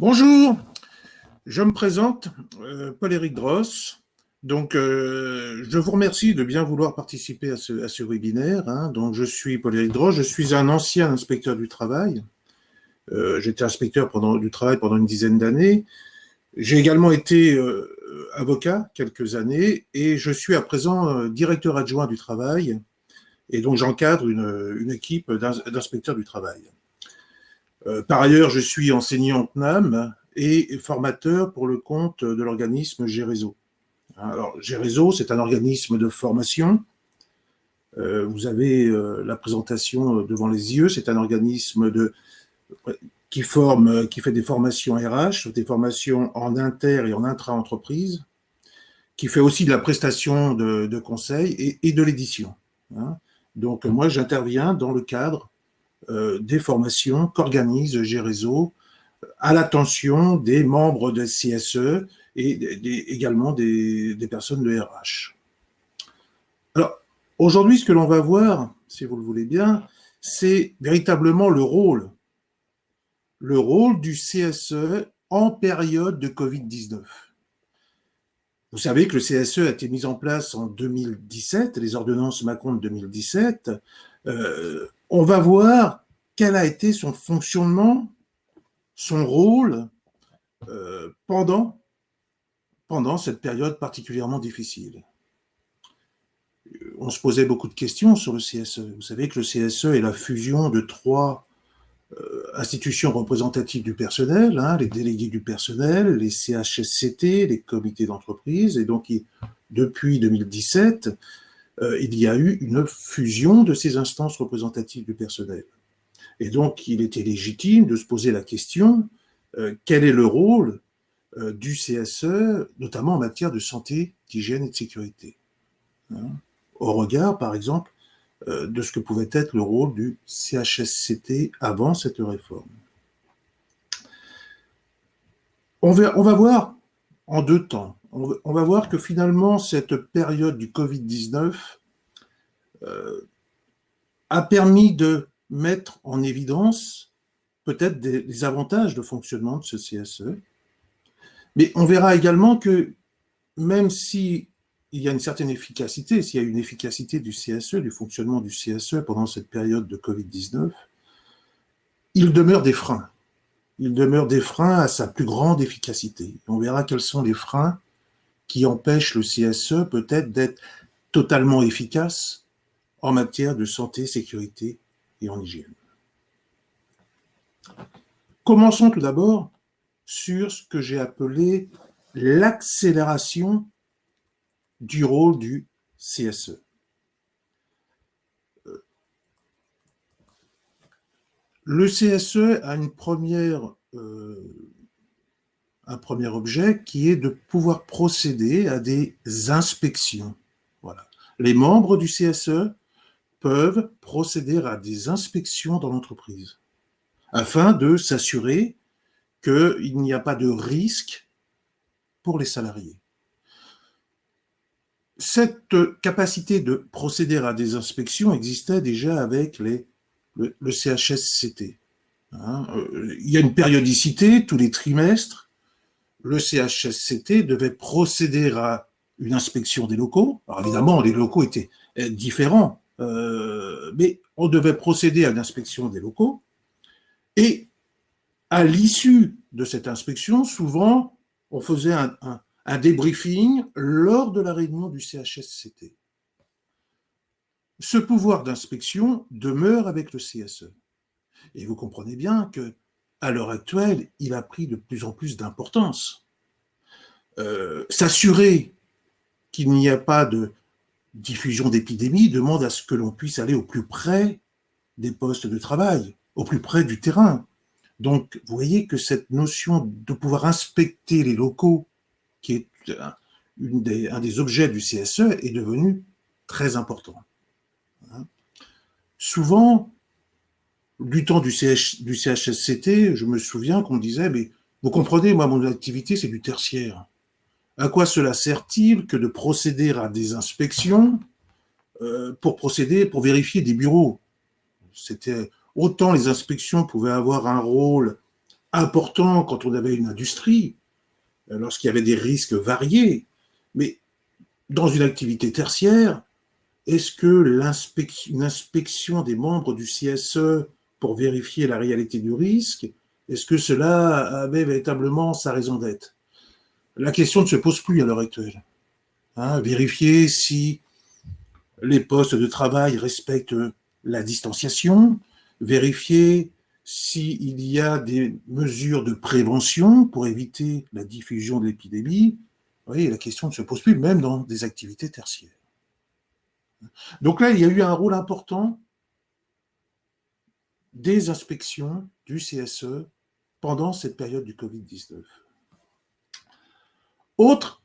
Bonjour, je me présente, Paul-Éric Dross. Donc, je vous remercie de bien vouloir participer à ce webinaire, hein. Donc, je suis Paul-Éric Dross, je suis un ancien inspecteur du travail. J'étais inspecteur du travail pendant une dizaine d'années. J'ai également été avocat quelques années et je suis à présent directeur adjoint du travail. Et donc, j'encadre une équipe d'inspecteurs du travail. Par ailleurs, je suis enseignant CNAM et formateur pour le compte de l'organisme GERESO. Alors, GERESO, c'est un organisme de formation. Vous avez la présentation devant les yeux. C'est un organisme qui fait des formations RH, des formations en inter et en intra-entreprise, qui fait aussi de la prestation de conseils et de l'édition. Donc, moi, j'interviens dans le cadre des formations qu'organise GERESO à l'attention des membres de CSE et également des personnes de RH. Alors, aujourd'hui, ce que l'on va voir, si vous le voulez bien, c'est véritablement le rôle du CSE en période de Covid-19. Vous savez que le CSE a été mis en place en 2017, les ordonnances Macron de 2017. On va voir quel a été son fonctionnement, son rôle pendant cette période particulièrement difficile. On se posait beaucoup de questions sur le CSE. Vous savez que le CSE est la fusion de trois institutions représentatives du personnel, les délégués du personnel, les CHSCT, les comités d'entreprise, et donc depuis 2017, il y a eu une fusion de ces instances représentatives du personnel. Et donc, il était légitime de se poser la question, quel est le rôle du CSE, notamment en matière de santé, d'hygiène et de sécurité, au regard, par exemple, de ce que pouvait être le rôle du CHSCT avant cette réforme. On va voir en deux temps. On va voir que finalement, cette période du Covid-19 a permis de mettre en évidence peut-être des avantages de fonctionnement de ce CSE. Mais on verra également que même si il y a une certaine efficacité, s'il y a une efficacité du CSE, du fonctionnement du CSE pendant cette période de Covid-19, il demeure des freins. Il demeure des freins à sa plus grande efficacité. On verra quels sont les freins qui empêchent le CSE peut-être d'être totalement efficace en matière de santé, sécurité et en hygiène. Commençons tout d'abord sur ce que j'ai appelé l'accélération du rôle du CSE. Le CSE a un premier objet qui est de pouvoir procéder à des inspections. Voilà. Les membres du CSE peuvent procéder à des inspections dans l'entreprise afin de s'assurer qu'il n'y a pas de risque pour les salariés. Cette capacité de procéder à des inspections existait déjà avec le CHSCT. Il y a une périodicité, tous les trimestres, le CHSCT devait procéder à une inspection des locaux. Alors évidemment, les locaux étaient différents, mais on devait procéder à l'inspection des locaux. Et à l'issue de cette inspection, souvent, on faisait un débriefing lors de la réunion du CHSCT. Ce pouvoir d'inspection demeure avec le CSE. Et vous comprenez bien qu'à l'heure actuelle, il a pris de plus en plus d'importance. S'assurer qu'il n'y a pas de diffusion d'épidémie demande à ce que l'on puisse aller au plus près des postes de travail, au plus près du terrain. Donc, vous voyez que cette notion de pouvoir inspecter les locaux, qui est un des objets du CSE, est devenue très important. Souvent, du temps du CHSCT, je me souviens qu'on disait, mais vous comprenez, moi, mon activité, c'est du tertiaire. À quoi cela sert-il que de procéder à des inspections pour vérifier des bureaux? Autant les inspections pouvaient avoir un rôle important quand on avait une industrie, lorsqu'il y avait des risques variés. Mais dans une activité tertiaire, est-ce que une inspection des membres du CSE pour vérifier la réalité du risque, est-ce que cela avait véritablement sa raison d'être? La question ne se pose plus à l'heure actuelle. Vérifier si les postes de travail respectent la distanciation, vérifier s'il y a des mesures de prévention pour éviter la diffusion de l'épidémie. Vous voyez, la question ne se pose plus, même dans des activités tertiaires. Donc là, il y a eu un rôle important des inspections du CSE pendant cette période du Covid-19. Autre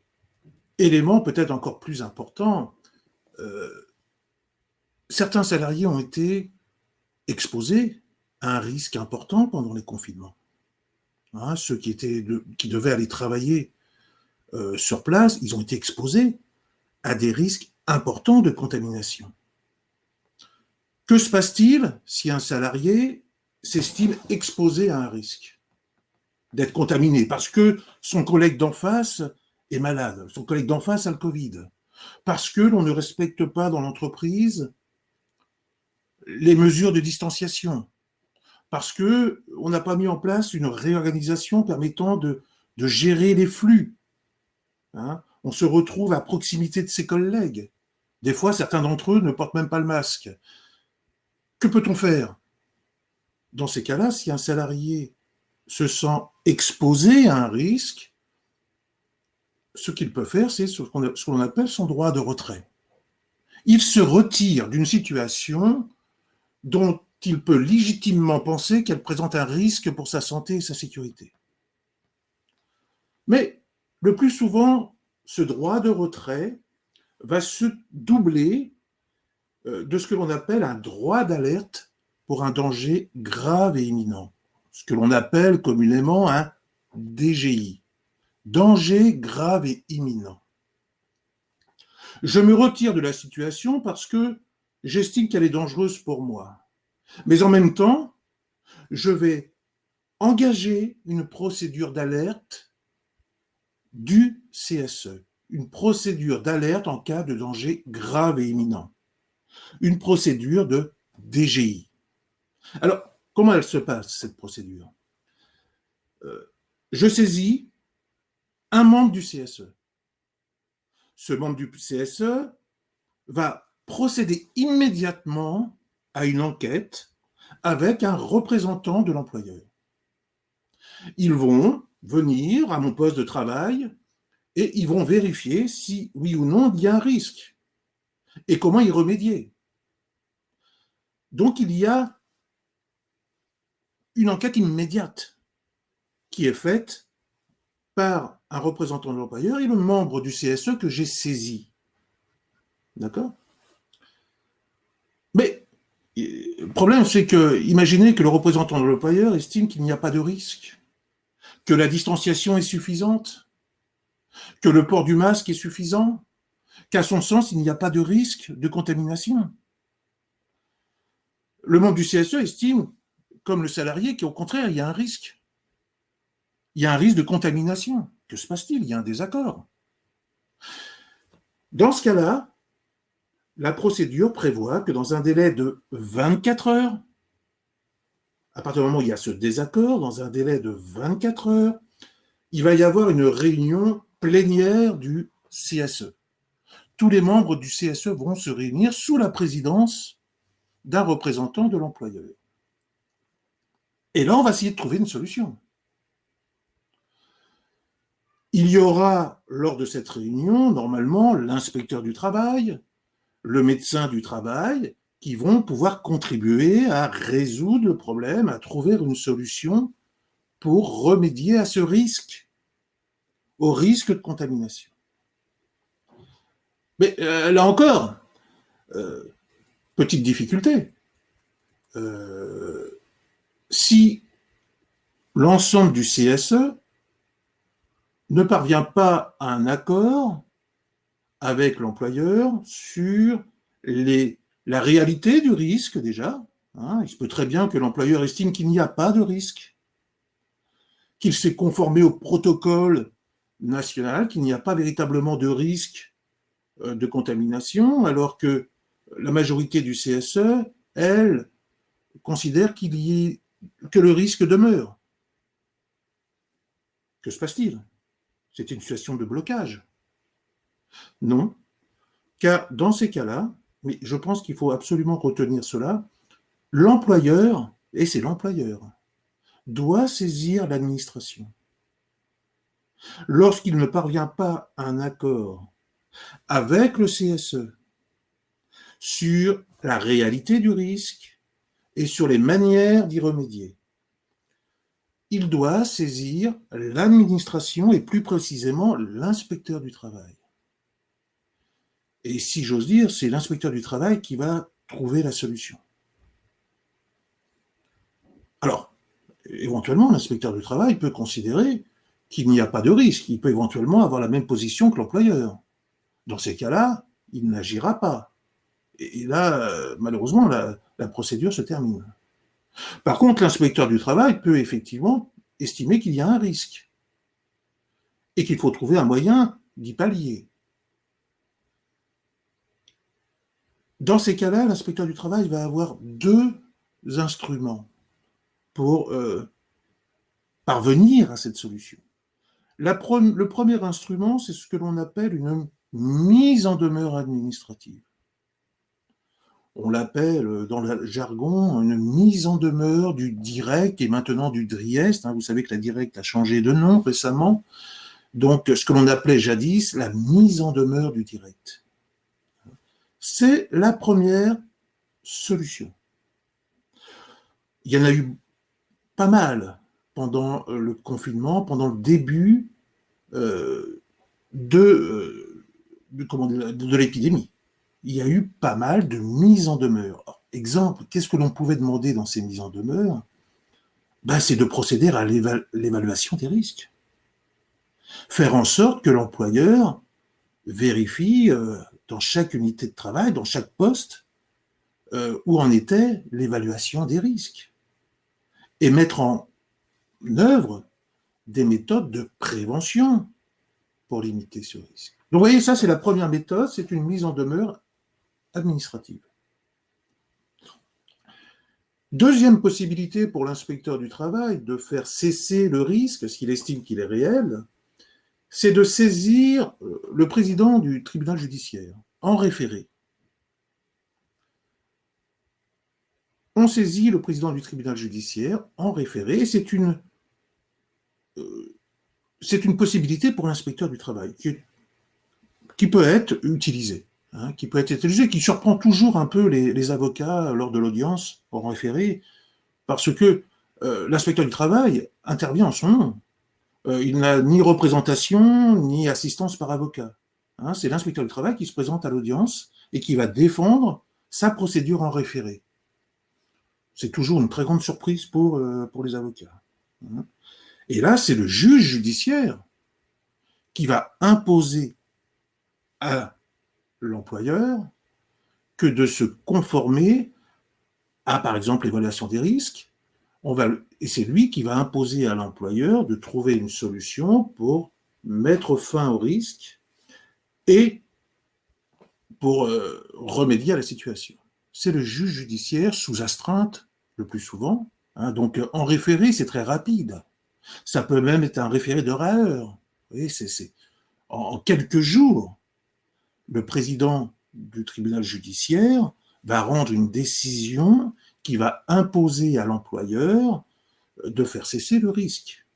élément peut-être encore plus important, certains salariés ont été exposés à un risque important pendant les confinements. Ceux qui devaient aller travailler sur place, ils ont été exposés à des risques importants de contamination. Que se passe-t-il si un salarié s'estime exposé à un risque d'être contaminé parce que son collègue d'en face est malade, son collègue d'en face a le Covid, parce que l'on ne respecte pas dans l'entreprise les mesures de distanciation, parce qu'on n'a pas mis en place une réorganisation permettant de gérer les flux. On se retrouve à proximité de ses collègues. Des fois, certains d'entre eux ne portent même pas le masque. Que peut-on faire? Dans ces cas-là, si un salarié se sent exposé à un risque, ce qu'il peut faire, c'est ce qu'on appelle son droit de retrait. Il se retire d'une situation dont il peut légitimement penser qu'elle présente un risque pour sa santé et sa sécurité. Mais le plus souvent, ce droit de retrait va se doubler de ce que l'on appelle un droit d'alerte pour un danger grave et imminent, ce que l'on appelle communément un DGI, danger grave et imminent. Je me retire de la situation parce que j'estime qu'elle est dangereuse pour moi. Mais en même temps, je vais engager une procédure d'alerte du CSE, une procédure d'alerte en cas de danger grave et imminent, une procédure de DGI. Alors, comment elle se passe, cette procédure? Je saisis un membre du CSE. Ce membre du CSE va procéder immédiatement à une enquête avec un représentant de l'employeur. Ils vont venir à mon poste de travail et ils vont vérifier si, oui ou non, il y a un risque et comment y remédier. Donc, il y a une enquête immédiate qui est faite par un représentant de l'employeur et le membre du CSE que j'ai saisi. D'accord? Mais le problème, c'est que, imaginez que le représentant de l'employeur estime qu'il n'y a pas de risque, que la distanciation est suffisante, que le port du masque est suffisant, qu'à son sens, il n'y a pas de risque de contamination. Le membre du CSE estime, comme le salarié, qu'au contraire, il y a un risque. Il y a un risque de contamination. Que se passe-t-il? Il y a un désaccord. Dans ce cas-là, la procédure prévoit que dans un délai de 24 heures, à partir du moment où il y a ce désaccord, dans un délai de 24 heures, il va y avoir une réunion plénière du CSE. Tous les membres du CSE vont se réunir sous la présidence d'un représentant de l'employeur. Et là, on va essayer de trouver une solution. Il y aura, lors de cette réunion, normalement, l'inspecteur du travail, le médecin du travail, qui vont pouvoir contribuer à résoudre le problème, à trouver une solution pour remédier à ce risque, au risque de contamination. Mais là encore, petite difficulté. Si l'ensemble du CSE ne parvient pas à un accord avec l'employeur sur la réalité du risque déjà, il se peut très bien que l'employeur estime qu'il n'y a pas de risque. qu'il s'est conformé au protocole national, qu'il n'y a pas véritablement de risque de contamination, alors que la majorité du CSE, elle, considère que le risque demeure. Que se passe-t-il? C'est une situation de blocage. Non, car dans ces cas-là, mais je pense qu'il faut absolument retenir cela, l'employeur, et c'est l'employeur, doit saisir l'administration. Lorsqu'il ne parvient pas à un accord avec le CSE sur la réalité du risque et sur les manières d'y remédier, il doit saisir l'administration et plus précisément l'inspecteur du travail. Et si j'ose dire, c'est l'inspecteur du travail qui va trouver la solution. Alors, éventuellement, l'inspecteur du travail peut considérer qu'il n'y a pas de risque. Il peut éventuellement avoir la même position que l'employeur. Dans ces cas-là, il n'agira pas. Et là, malheureusement, la procédure se termine. Par contre, l'inspecteur du travail peut effectivement estimer qu'il y a un risque et qu'il faut trouver un moyen d'y pallier. Dans ces cas-là, l'inspecteur du travail va avoir deux instruments pour parvenir à cette solution. Le premier instrument, c'est ce que l'on appelle une mise en demeure administrative. On l'appelle dans le jargon une mise en demeure du direct et maintenant du DRIEST. Vous savez que la direct a changé de nom récemment. Donc, ce que l'on appelait jadis la mise en demeure du direct. C'est la première solution. Il y en a eu pas mal pendant le confinement, pendant le début de l'épidémie. Il y a eu pas mal de mises en demeure. Alors, exemple, qu'est-ce que l'on pouvait demander dans ces mises en demeure? C'est de procéder à l'évaluation des risques. Faire en sorte que l'employeur vérifie dans chaque unité de travail, dans chaque poste, où en était l'évaluation des risques. Et mettre en œuvre des méthodes de prévention pour limiter ce risque. Donc vous voyez, ça c'est la première méthode, c'est une mise en demeure administrative. Deuxième possibilité pour l'inspecteur du travail de faire cesser le risque, s'il estime qu'il est réel, c'est de saisir le président du tribunal judiciaire en référé. On saisit le président du tribunal judiciaire en référé, et c'est une possibilité pour l'inspecteur du travail qui peut être utilisée. Qui surprend toujours un peu les avocats lors de l'audience en référé, parce que l'inspecteur du travail intervient en son nom. Il n'a ni représentation, ni assistance par avocat. C'est l'inspecteur du travail qui se présente à l'audience et qui va défendre sa procédure en référé. C'est toujours une très grande surprise pour les avocats. Et là, c'est le juge judiciaire qui va imposer à l'employeur que de se conformer à, par exemple, l'évaluation des risques. Et c'est lui qui va imposer à l'employeur de trouver une solution pour mettre fin au risque et pour remédier à la situation. C'est le juge judiciaire sous astreinte, le plus souvent. Donc, en référé, c'est très rapide. Ça peut même être un référé d'heure à heure. Vous voyez, en quelques jours, le président du tribunal judiciaire va rendre une décision qui va imposer à l'employeur de faire cesser le risque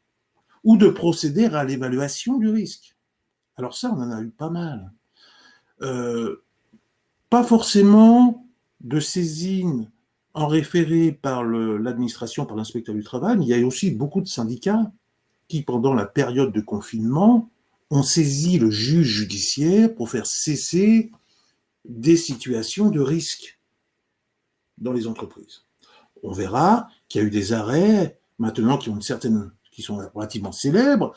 ou de procéder à l'évaluation du risque. Alors ça, on en a eu pas mal. Pas forcément de saisine en référé par l'administration, par l'inspecteur du travail, mais il y a aussi beaucoup de syndicats qui, pendant la période de confinement, ont saisi le juge judiciaire pour faire cesser des situations de risque dans les entreprises. On verra qu'il y a eu des arrêts, maintenant qui sont relativement célèbres.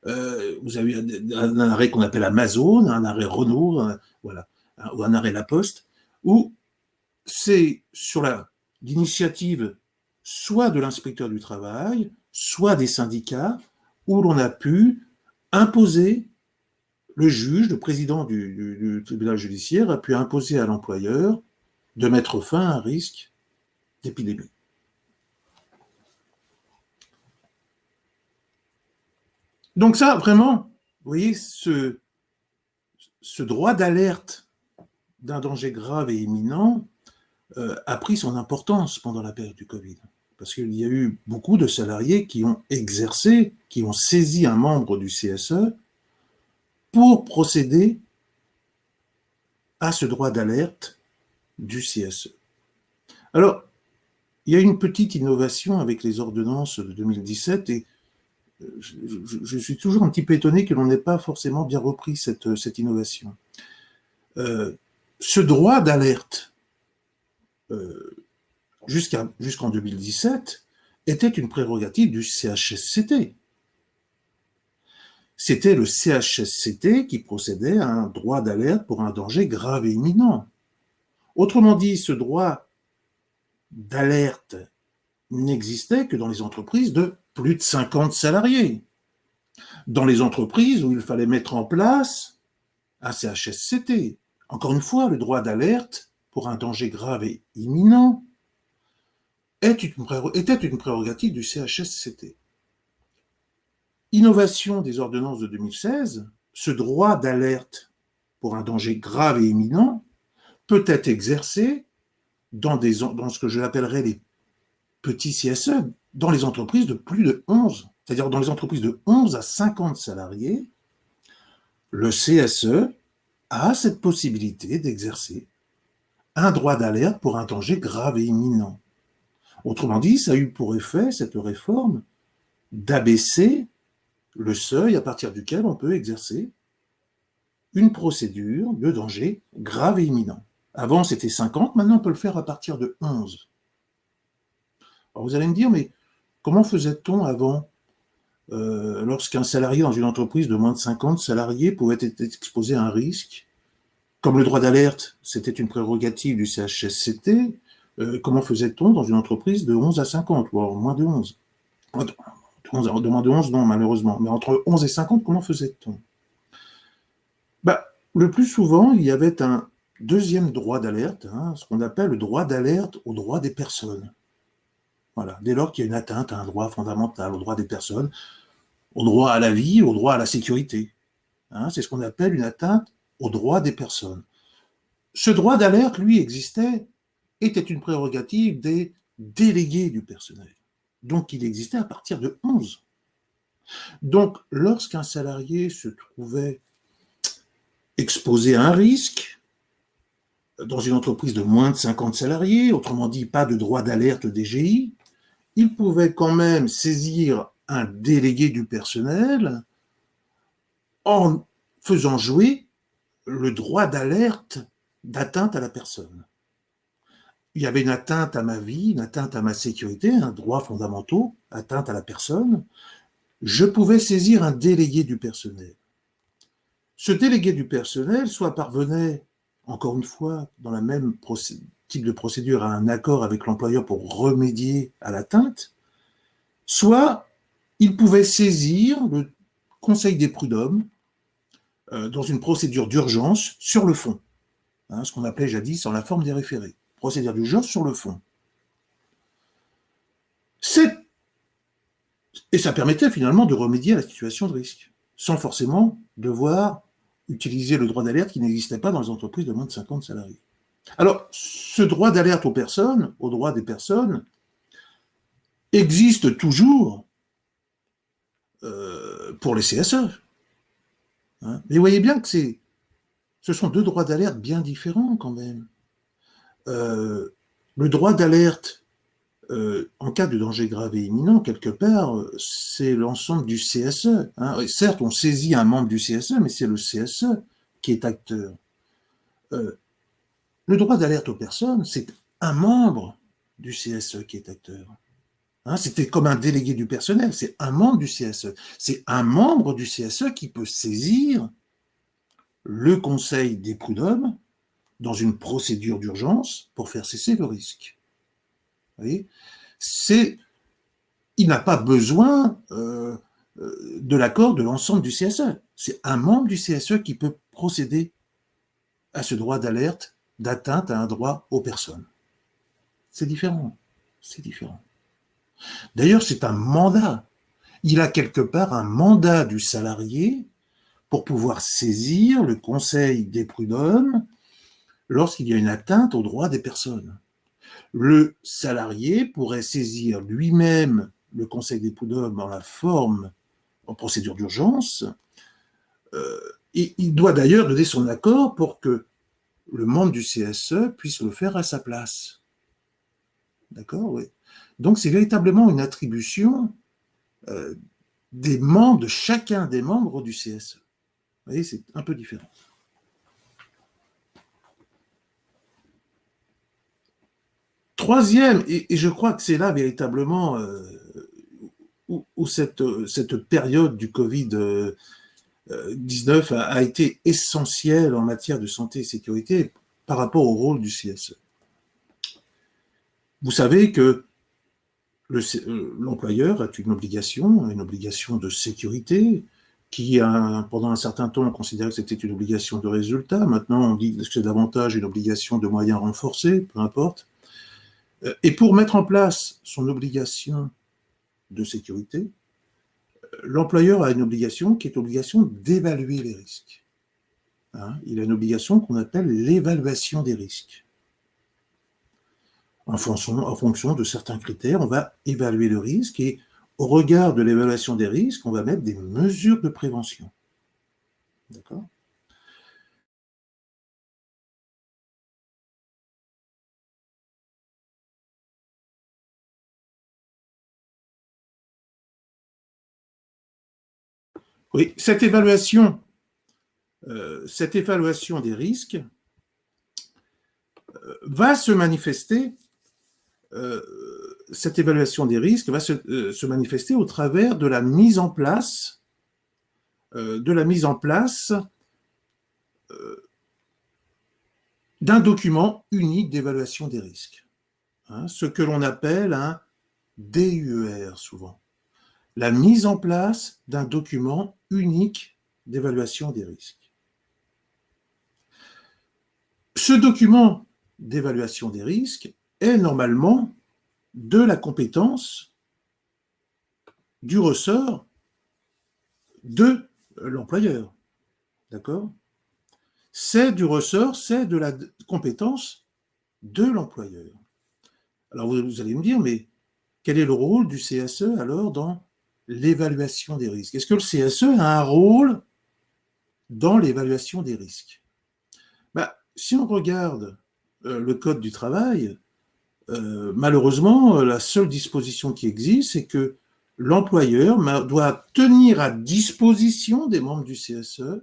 Vous avez un arrêt qu'on appelle Amazon, un arrêt Renault, ou un arrêt La Poste, où c'est sur l'initiative soit de l'inspecteur du travail, soit des syndicats, où l'on a pu imposer, le juge, le président du tribunal judiciaire, a pu imposer à l'employeur de mettre fin à un risque d'épidémie. Donc ça, vraiment, vous voyez, ce droit d'alerte d'un danger grave et imminent a pris son importance pendant la période du Covid. Parce qu'il y a eu beaucoup de salariés qui ont exercé, qui ont saisi un membre du CSE pour procéder à ce droit d'alerte du CSE. Alors, il y a une petite innovation avec les ordonnances de 2017 et je suis toujours un petit peu étonné que l'on n'ait pas forcément bien repris cette innovation. Ce droit d'alerte, jusqu'en 2017, était une prérogative du CHSCT. C'était le CHSCT qui procédait à un droit d'alerte pour un danger grave et imminent. Autrement dit, ce droit d'alerte n'existait que dans les entreprises de plus de 50 salariés. Dans les entreprises où il fallait mettre en place un CHSCT. Encore une fois, le droit d'alerte pour un danger grave et imminent était une prérogative du CHSCT. Innovation des ordonnances de 2016, ce droit d'alerte pour un danger grave et imminent peut être exercé dans ce que je l'appellerais les petits CSE, dans les entreprises de plus de 11, c'est-à-dire dans les entreprises de 11 à 50 salariés, le CSE a cette possibilité d'exercer un droit d'alerte pour un danger grave et imminent. Autrement dit, ça a eu pour effet, cette réforme, d'abaisser le seuil à partir duquel on peut exercer une procédure de danger grave et imminent. Avant, c'était 50, maintenant on peut le faire à partir de 11. Alors vous allez me dire, mais comment faisait-on avant lorsqu'un salarié dans une entreprise de moins de 50 salariés pouvait être exposé à un risque? Comme le droit d'alerte, c'était une prérogative du CHSCT, comment faisait-on dans une entreprise de 11 à 50, voire moins de 11? De moins de 11, non, malheureusement. Mais entre 11 et 50, comment faisait-on? Le plus souvent, il y avait un deuxième droit d'alerte, ce qu'on appelle le droit d'alerte au droit des personnes. Voilà. Dès lors qu'il y a une atteinte à un droit fondamental, au droit des personnes, au droit à la vie, au droit à la sécurité. C'est ce qu'on appelle une atteinte au droit des personnes. Ce droit d'alerte, lui, était une prérogative des délégués du personnel. Donc, il existait à partir de 11. Donc, lorsqu'un salarié se trouvait exposé à un risque, dans une entreprise de moins de 50 salariés, autrement dit, pas de droit d'alerte DGI, il pouvait quand même saisir un délégué du personnel en faisant jouer le droit d'alerte d'atteinte à la personne. Il y avait une atteinte à ma vie, une atteinte à ma sécurité, un droit fondamental, atteinte à la personne. Je pouvais saisir un délégué du personnel. Ce délégué du personnel soit parvenait, encore une fois, dans le même type de procédure, à un accord avec l'employeur pour remédier à l'atteinte, soit il pouvait saisir le Conseil des prud'hommes dans une procédure d'urgence sur le fond, ce qu'on appelait jadis en la forme des référés. Procédure d'urgence sur le fond. Et ça permettait finalement de remédier à la situation de risque, sans forcément devoir utiliser le droit d'alerte qui n'existait pas dans les entreprises de moins de 50 salariés. Alors, ce droit d'alerte aux personnes, au droit des personnes, existe toujours pour les CSE. Mais vous voyez bien que ce sont deux droits d'alerte bien différents quand même. Le droit d'alerte en cas de danger grave et imminent, quelque part, c'est l'ensemble du CSE. Certes, on saisit un membre du CSE, mais c'est le CSE qui est acteur. Le droit d'alerte aux personnes, c'est un membre du CSE qui est acteur. C'était comme un délégué du personnel, c'est un membre du CSE. C'est un membre du CSE qui peut saisir le Conseil des prud'hommes dans une procédure d'urgence pour faire cesser le risque. Vous voyez, il n'a pas besoin de l'accord de l'ensemble du CSE. C'est un membre du CSE qui peut procéder à ce droit d'alerte d'atteinte à un droit aux personnes. C'est différent. C'est différent. D'ailleurs, c'est un mandat. Il a quelque part un mandat du salarié pour pouvoir saisir le conseil des prud'hommes lorsqu'il y a une atteinte aux droits des personnes. Le salarié pourrait saisir lui-même le conseil des prud'hommes en la forme en procédure d'urgence, et il doit d'ailleurs donner son accord pour que le membre du CSE puisse le faire à sa place. D'accord, oui. Donc c'est véritablement une attribution des membres, de chacun des membres du CSE. Vous voyez, c'est un peu différent. Troisième, et je crois que c'est là véritablement où cette période du Covid-19 a été essentielle en matière de santé et sécurité par rapport au rôle du CSE. Vous savez que l'employeur a une obligation de sécurité, qui pendant un certain temps on considérait que c'était une obligation de résultat. Maintenant on dit que c'est davantage une obligation de moyens renforcés, peu importe. Et pour mettre en place son obligation de sécurité, l'employeur a une obligation qui est l'obligation d'évaluer les risques. Il a une obligation qu'on appelle l'évaluation des risques. En fonction de certains critères, on va évaluer le risque et au regard de l'évaluation des risques, on va mettre des mesures de prévention. D'accord ? Oui, cette évaluation des risques va se manifester, cette évaluation des risques va se manifester au travers de la mise en place d'un document unique d'évaluation des risques, ce que l'on appelle un DUER souvent. La mise en place d'un document unique d'évaluation des risques. Ce document d'évaluation des risques est normalement de la compétence du ressort de l'employeur. D'accord ? C'est de la compétence de l'employeur. Alors vous allez me dire, mais quel est le rôle du CSE alors dans l'évaluation des risques ? Est-ce que le CSE a un rôle dans l'évaluation des risques ? Si on regarde le Code du travail, malheureusement, la seule disposition qui existe, c'est que l'employeur doit tenir à disposition des membres du CSE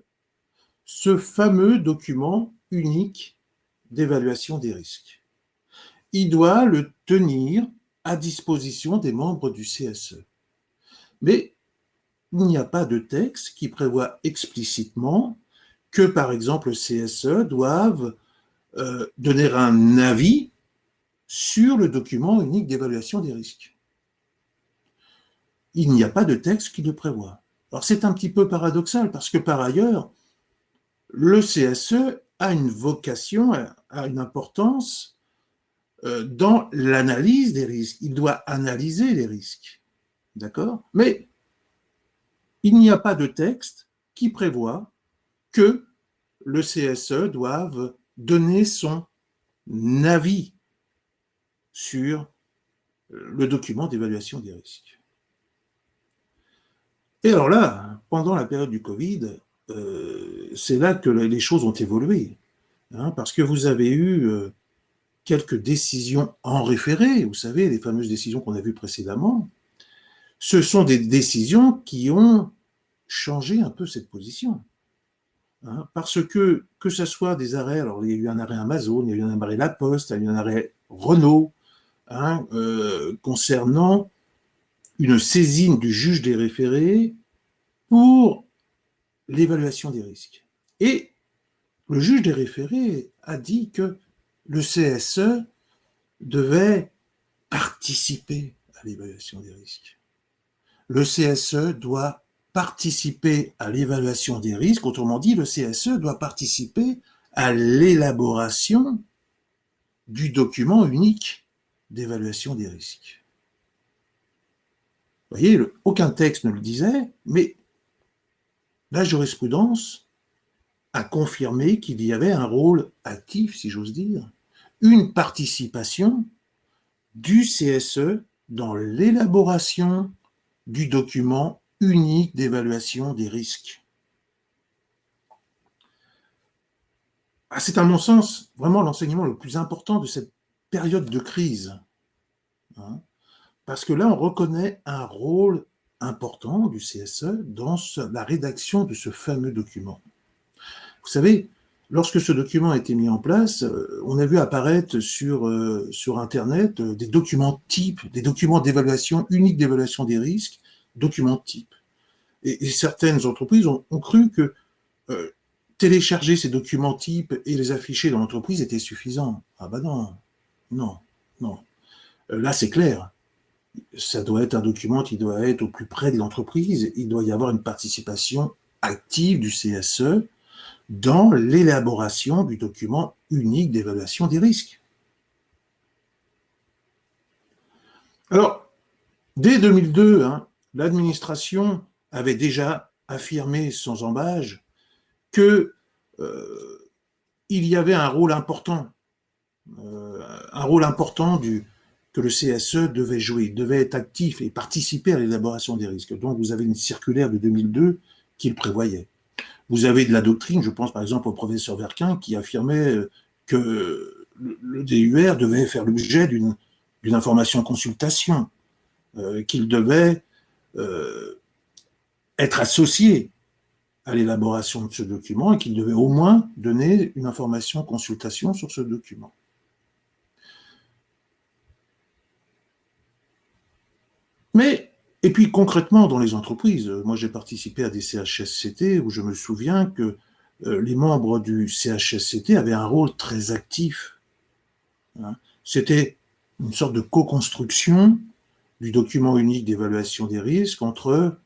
ce fameux document unique d'évaluation des risques. Il doit le tenir à disposition des membres du CSE. Mais il n'y a pas de texte qui prévoit explicitement que, par exemple, le CSE doive donner un avis sur le document unique d'évaluation des risques. Il n'y a pas de texte qui le prévoit. Alors c'est un petit peu paradoxal parce que par ailleurs, le CSE a une vocation, a une importance dans l'analyse des risques. Il doit analyser les risques. D'accord ? Mais il n'y a pas de texte qui prévoit que le CSE doive donner son avis sur le document d'évaluation des risques. Et alors là, pendant la période du Covid, c'est là que les choses ont évolué, parce que vous avez eu quelques décisions en référé, vous savez, les fameuses décisions qu'on a vues précédemment. Ce sont des décisions qui ont changé un peu cette position. Parce que ce soit des arrêts, alors il y a eu un arrêt Amazon, il y a eu un arrêt La Poste, il y a eu un arrêt Renault, concernant une saisine du juge des référés pour l'évaluation des risques. Et le juge des référés a dit que le CSE devait participer à l'évaluation des risques. Le CSE doit participer à l'évaluation des risques. Autrement dit, le CSE doit participer à l'élaboration du document unique d'évaluation des risques. Vous voyez, aucun texte ne le disait, mais la jurisprudence a confirmé qu'il y avait un rôle actif, si j'ose dire, une participation du CSE dans l'élaboration du document unique d'évaluation des risques. C'est à mon sens vraiment l'enseignement le plus important de cette période de crise. Parce que là, on reconnaît un rôle important du CSE dans la rédaction de ce fameux document. Vous savez, lorsque ce document a été mis en place, on a vu apparaître sur Internet des documents types, des documents d'évaluation unique d'évaluation des risques, documents types. Et certaines entreprises ont cru que télécharger ces documents types et les afficher dans l'entreprise était suffisant. Ah ben non. Là, c'est clair. Ça doit être un document qui doit être au plus près de l'entreprise. Il doit y avoir une participation active du CSE dans l'élaboration du document unique d'évaluation des risques. Alors, dès 2002, l'administration avait déjà affirmé sans embâche qu'il y avait un rôle important que le CSE devait jouer, devait être actif et participer à l'élaboration des risques. Donc, vous avez une circulaire de 2002 qui le prévoyait. Vous avez de la doctrine, je pense par exemple au professeur Verquin, qui affirmait que le DUR devait faire l'objet d'une information consultation, qu'il devait être associé à l'élaboration de ce document et qu'il devait au moins donner une information consultation sur ce document. Et puis concrètement dans les entreprises, moi j'ai participé à des CHSCT où je me souviens que les membres du CHSCT avaient un rôle très actif. C'était une sorte de co-construction du document unique d'évaluation des risques entre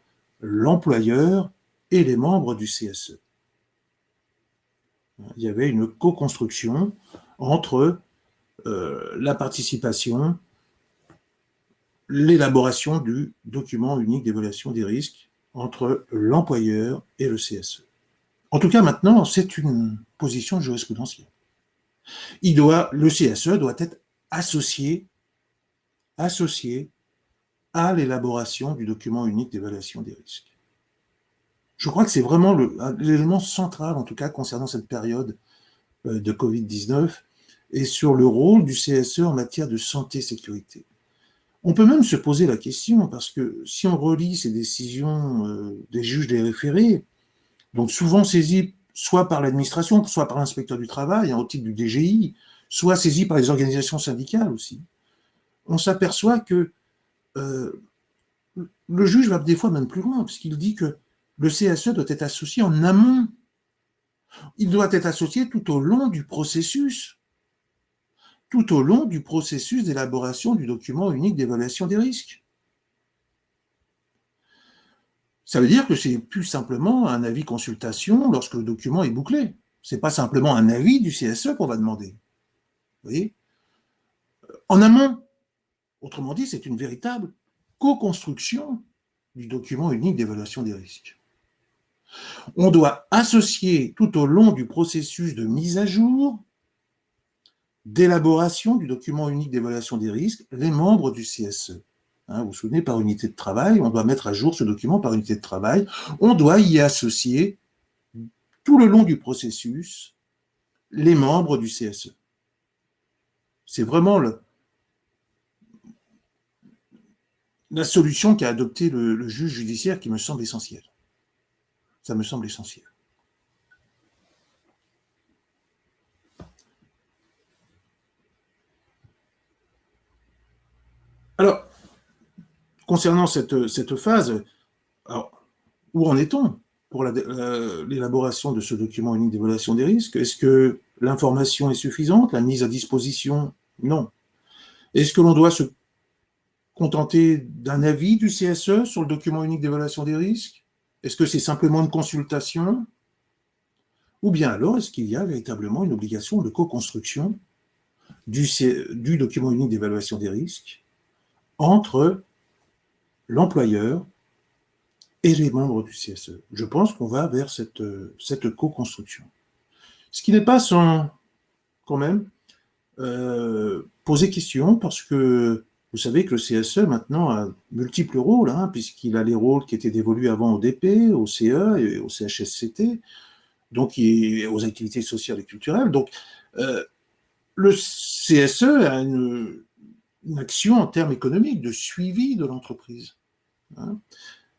l'employeur et les membres du CSE. Il y avait une co-construction entre la participation, l'élaboration du document unique d'évaluation des risques entre l'employeur et le CSE. En tout cas, maintenant, c'est une position jurisprudentielle. Le CSE doit être associé à l'élaboration du document unique d'évaluation des risques. Je crois que c'est vraiment l'élément central, en tout cas, concernant cette période de Covid-19 et sur le rôle du CSE en matière de santé-sécurité. On peut même se poser la question, parce que si on relit ces décisions des juges des référés, donc souvent saisis soit par l'administration, soit par l'inspecteur du travail, au titre du DGI, soit saisis par les organisations syndicales aussi, on s'aperçoit que le juge va des fois même plus loin, puisqu'il dit que le CSE doit être associé en amont. Il doit être associé tout au long du processus d'élaboration du document unique d'évaluation des risques. Ça veut dire que c'est plus simplement un avis consultation lorsque le document est bouclé. C'est pas simplement un avis du CSE qu'on va demander. Vous voyez ? En amont, autrement dit, c'est une véritable co-construction du document unique d'évaluation des risques. On doit associer tout au long du processus de mise à jour, d'élaboration du document unique d'évaluation des risques, les membres du CSE. Vous vous souvenez, par unité de travail, on doit mettre à jour ce document par unité de travail. On doit y associer, tout le long du processus, les membres du CSE. C'est vraiment la solution qu'a adoptée le juge judiciaire qui me semble essentielle. Ça me semble essentiel. Alors, concernant cette phase, alors, où en est-on pour l'élaboration de ce document unique d'évaluation des risques? Est-ce que l'information est suffisante? La mise à disposition? Non. Est-ce que l'on doit se contenter d'un avis du CSE sur le document unique d'évaluation des risques? Est-ce que c'est simplement une consultation? Ou bien alors, est-ce qu'il y a véritablement une obligation de co-construction du document unique d'évaluation des risques entre l'employeur et les membres du CSE? Je pense qu'on va vers cette co-construction. Ce qui n'est pas sans, quand même, poser question, parce que vous savez que le CSE maintenant a multiples rôles, hein, puisqu'il a les rôles qui étaient dévolus avant au DP, au CE et au CHSCT, donc aux activités sociales et culturelles. Donc, le CSE a une action en termes économiques de suivi de l'entreprise, hein.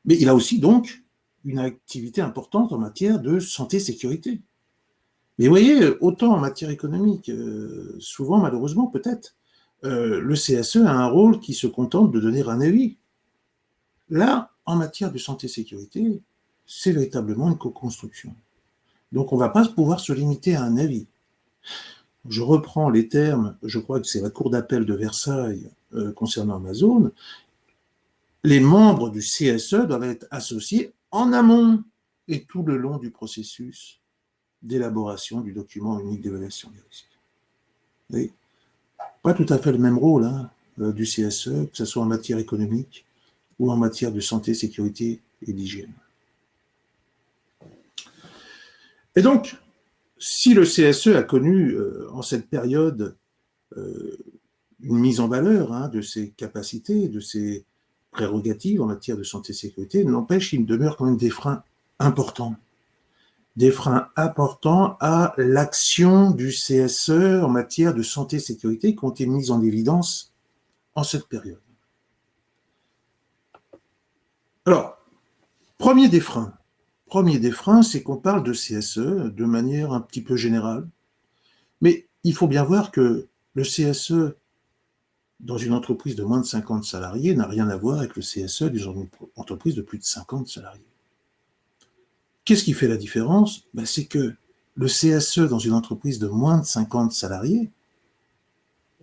Mais il a aussi donc une activité importante en matière de santé-sécurité. Mais vous voyez, autant en matière économique, souvent malheureusement peut-être, le CSE a un rôle qui se contente de donner un avis. Là, en matière de santé-sécurité, c'est véritablement une co-construction. Donc on ne va pas pouvoir se limiter à un avis. Je reprends les termes, je crois que c'est la Cour d'appel de Versailles concernant Amazon. Les membres du CSE doivent être associés en amont et tout le long du processus d'élaboration du document unique d'évaluation des risques. Oui. Pas tout à fait le même rôle, hein, du CSE, que ce soit en matière économique ou en matière de santé, sécurité et d'hygiène. Et donc, si le CSE a connu en cette période une mise en valeur, hein, de ses capacités, de ses prérogatives en matière de santé et sécurité, n'empêche, il demeure quand même des freins importants. Des freins importants à l'action du CSE en matière de santé et sécurité qui ont été mis en évidence en cette période. Alors, premier des freins, c'est qu'on parle de CSE de manière un petit peu générale, mais il faut bien voir que le CSE dans une entreprise de moins de 50 salariés n'a rien à voir avec le CSE dans une entreprise de plus de 50 salariés. Qu'est-ce qui fait la différence? C'est que le CSE dans une entreprise de moins de 50 salariés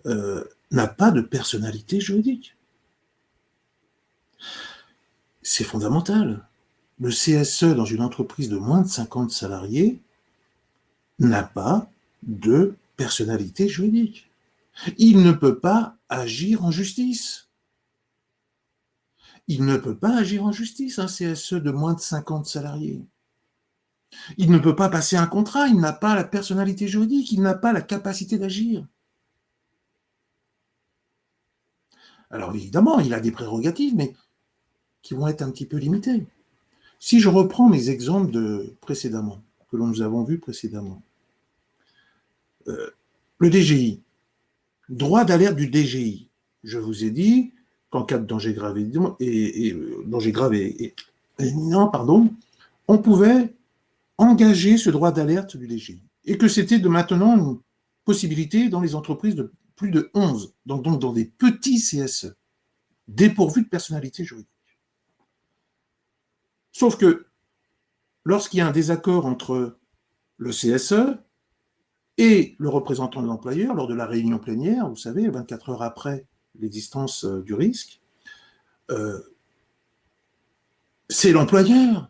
n'a pas de personnalité juridique. C'est fondamental. Le CSE dans une entreprise de moins de 50 salariés n'a pas de personnalité juridique. Il ne peut pas agir en justice. Il ne peut pas agir en justice, un CSE de moins de 50 salariés. Il ne peut pas passer un contrat, il n'a pas la personnalité juridique, il n'a pas la capacité d'agir. Alors évidemment, il a des prérogatives, mais qui vont être un petit peu limitées. Si je reprends mes exemples précédemment, que nous avons vus précédemment, le DGI, droit d'alerte du DGI. Je vous ai dit qu'en cas de danger grave et imminent, on pouvait engager ce droit d'alerte du DGI et que c'était de maintenant une possibilité dans les entreprises de plus de 11, donc dans des petits CSE, dépourvus de personnalité juridique. Sauf que lorsqu'il y a un désaccord entre le CSE et le représentant de l'employeur lors de la réunion plénière, vous savez, 24 heures après l'existence du risque, c'est l'employeur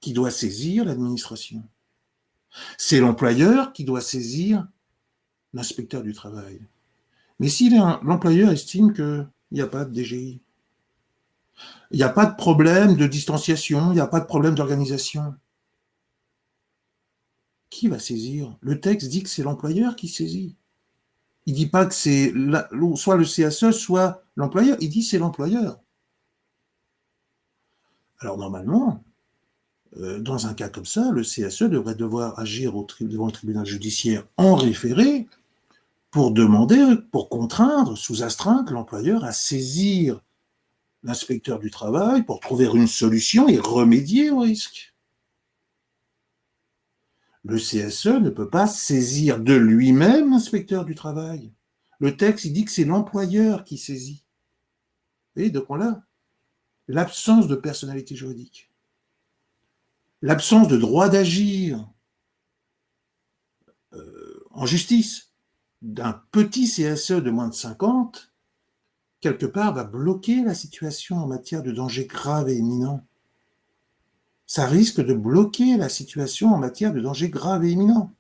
qui doit saisir l'administration. C'est l'employeur qui doit saisir l'inspecteur du travail. Mais si l'employeur estime qu'il n'y a pas de DGI, il n'y a pas de problème de distanciation, il n'y a pas de problème d'organisation, qui va saisir? Le texte dit que c'est l'employeur qui saisit. Il ne dit pas que c'est soit le CSE, soit l'employeur. Il dit que c'est l'employeur. Alors normalement, dans un cas comme ça, le CSE devrait devoir agir devant le tribunal judiciaire en référé pour demander, pour contraindre, sous astreinte, l'employeur à saisir l'inspecteur du travail pour trouver une solution et remédier au risque. Le CSE ne peut pas saisir de lui-même l'inspecteur du travail. Le texte, il dit que c'est l'employeur qui saisit. Et donc on a l'absence de personnalité juridique, l'absence de droit d'agir en justice d'un petit CSE de moins de 50, quelque part, va bloquer la situation en matière de danger grave et imminent. ça risque de bloquer la situation en matière de danger grave et imminent.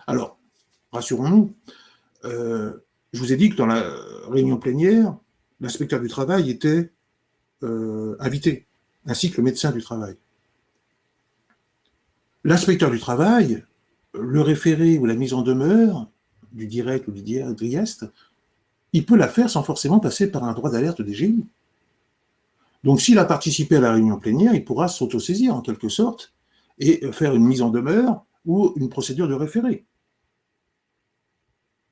Alors, rassurons-nous, je vous ai dit que dans la réunion plénière, l'inspecteur du travail était invité, ainsi que le médecin du travail. L'inspecteur du travail, le référé ou la mise en demeure du direct ou du driest, il peut la faire sans forcément passer par un droit d'alerte DGI. Donc s'il a participé à la réunion plénière, il pourra s'autosaisir en quelque sorte et faire une mise en demeure ou une procédure de référé.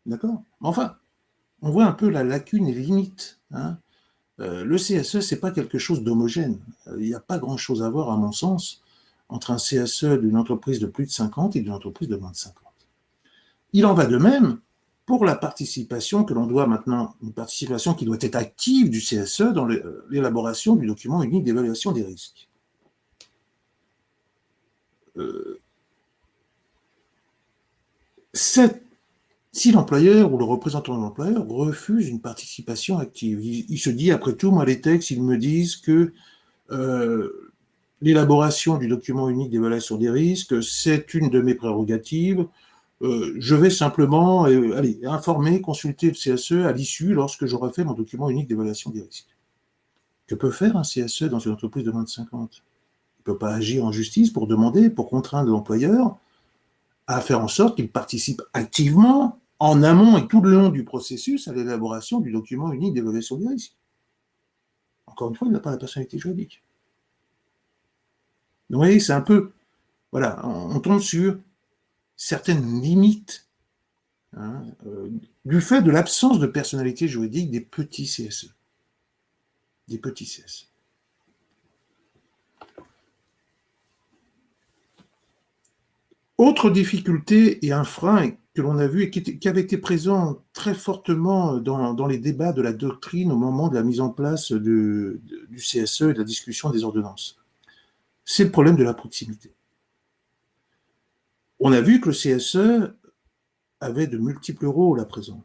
D'accord? Enfin, on voit un peu la lacune et les limites. Hein. Le CSE, ce n'est pas quelque chose d'homogène. Il n'y a pas grand-chose à voir, à mon sens, entre un CSE d'une entreprise de plus de 50 et d'une entreprise de moins de 50. Il en va de même pour la participation que l'on doit maintenant, une participation qui doit être active du CSE dans l'élaboration du document unique d'évaluation des risques. Si l'employeur ou le représentant de l'employeur refuse une participation active, il se dit, après tout, moi, les textes, ils me disent que l'élaboration du document unique d'évaluation des risques, c'est une de mes prérogatives. Je vais simplement informer, consulter le CSE à l'issue lorsque j'aurai fait mon document unique d'évaluation des risques. Que peut faire un CSE dans une entreprise de moins de 50 ? Il ne peut pas agir en justice pour demander, pour contraindre l'employeur à faire en sorte qu'il participe activement, en amont et tout le long du processus, à l'élaboration du document unique d'évaluation des risques. Encore une fois, il n'a pas la personnalité juridique. Donc, vous voyez, c'est un peu... Voilà, on tombe sur certaines limites du fait de l'absence de personnalité juridique des petits CSE. Des petits CSE. Autre difficulté et un frein que l'on a vu et qui avait été présent très fortement dans les débats de la doctrine au moment de la mise en place du CSE et de la discussion des ordonnances, c'est le problème de la proximité. On a vu que le CSE avait de multiples rôles à présent.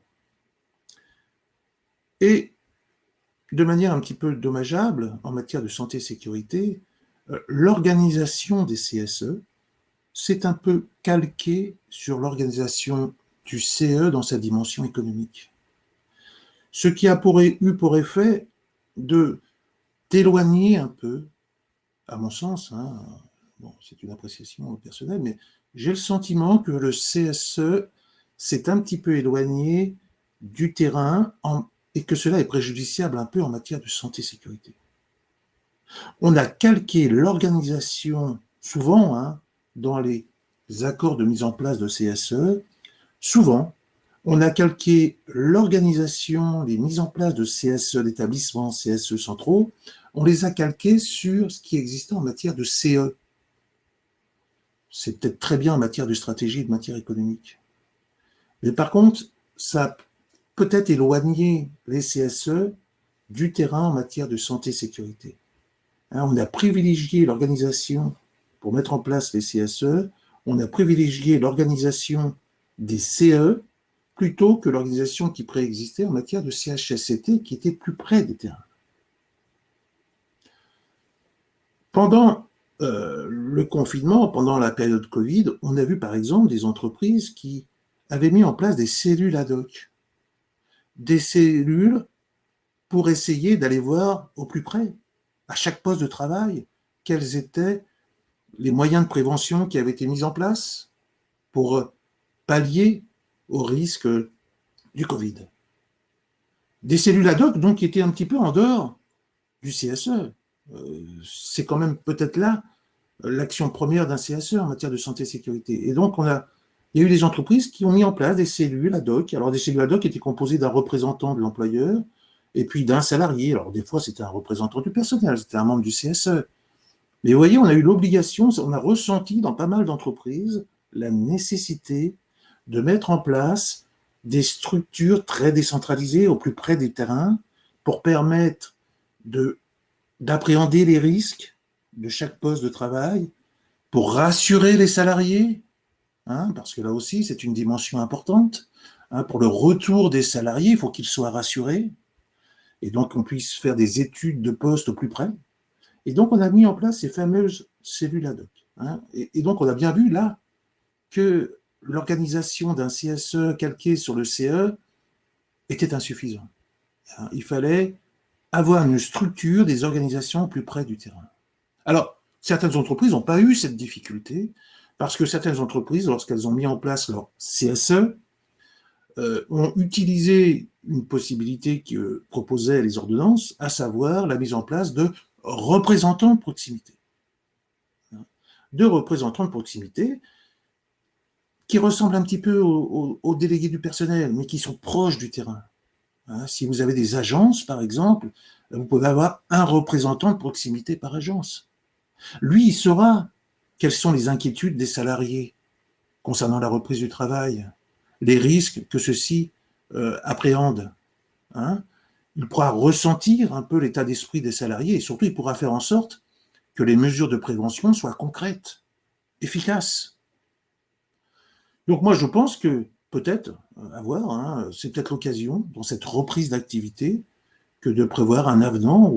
Et de manière un petit peu dommageable, en matière de santé et sécurité, l'organisation des CSE s'est un peu calquée sur l'organisation du CE dans sa dimension économique. Ce qui a eu pour effet d'éloigner un peu, à mon sens, bon, c'est une appréciation personnelle, mais j'ai le sentiment que le CSE s'est un petit peu éloigné du terrain et que cela est préjudiciable un peu en matière de santé-sécurité. On a calqué l'organisation, souvent, dans les accords de mise en place de CSE, souvent, on a calqué l'organisation, les mises en place de CSE, d'établissements CSE centraux, on les a calqués sur ce qui existait en matière de CE. C'est peut-être très bien en matière de stratégie et de matière économique. Mais par contre, ça a peut-être éloigné les CSE du terrain en matière de santé-sécurité. On a privilégié l'organisation pour mettre en place les CSE, on a privilégié l'organisation des CE plutôt que l'organisation qui préexistait en matière de CHSCT qui était plus près des terrains. Pendant le confinement, pendant la période Covid, on a vu par exemple des entreprises qui avaient mis en place des cellules ad hoc, des cellules pour essayer d'aller voir au plus près, à chaque poste de travail, quels étaient les moyens de prévention qui avaient été mis en place pour pallier au risque du Covid. Des cellules ad hoc, donc, qui étaient un petit peu en dehors du CSE. C'est quand même peut-être là l'action première d'un CSE en matière de santé et sécurité. Et donc, il y a eu des entreprises qui ont mis en place des cellules ad hoc. Alors, des cellules ad hoc étaient composées d'un représentant de l'employeur et puis d'un salarié. Alors, des fois, c'était un représentant du personnel, c'était un membre du CSE. Mais vous voyez, on a eu l'obligation, on a ressenti dans pas mal d'entreprises la nécessité de mettre en place des structures très décentralisées au plus près des terrains pour permettre d'appréhender les risques de chaque poste de travail, pour rassurer les salariés, parce que là aussi, c'est une dimension importante. Pour le retour des salariés, il faut qu'ils soient rassurés, et donc on puisse faire des études de poste au plus près. Et donc, on a mis en place ces fameuses cellules ad hoc. Hein. Et donc, on a bien vu là que l'organisation d'un CSE calqué sur le CE était insuffisant. Hein. Il fallait avoir une structure, des organisations plus près du terrain. Alors, certaines entreprises n'ont pas eu cette difficulté parce que certaines entreprises, lorsqu'elles ont mis en place leur CSE, ont utilisé une possibilité que proposaient les ordonnances, à savoir la mise en place de représentants de proximité. De représentants de proximité qui ressemblent un petit peu aux délégués du personnel, mais qui sont proches du terrain. Hein, si vous avez des agences, par exemple, vous pouvez avoir un représentant de proximité par agence. Lui, il saura quelles sont les inquiétudes des salariés concernant la reprise du travail, les risques que ceux-ci appréhendent. Hein. Il pourra ressentir un peu l'état d'esprit des salariés et surtout, il pourra faire en sorte que les mesures de prévention soient concrètes, efficaces. Donc moi, je pense que peut-être, à voir, hein, c'est peut-être l'occasion, dans cette reprise d'activité, que de prévoir un avenant